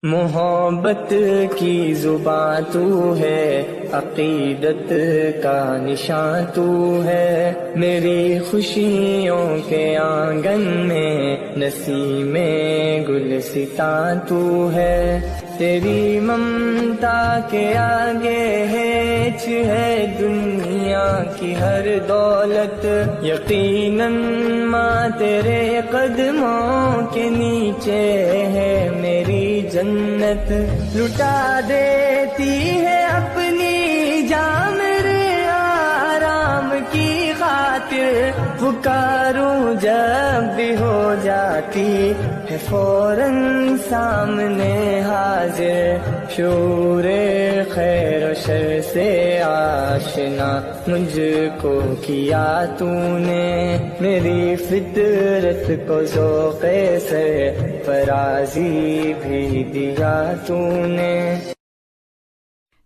محبت کی زبان تو ہے، عقیدت کا نشان تو ہے، میری خوشیوں کے آنگن میں نسیم گلستان تو ہے، تیری ممتا کے آگے ہیچ ہے دنیا کی ہر دولت، یقیناً ماں تیرے قدموں کے نیچے ہے میری جنت، لٹا دیتی ہے اپنی جان میرے آرام کی خاطر، پکاروں جب بھی ہو جاتی ہے فوراً سامنے حاضر، شعور خیر و شر سے آشنا مجھ کو کیا تو نے، میری فطرت کو ذوق سرفرازی بھی دیا تو نے۔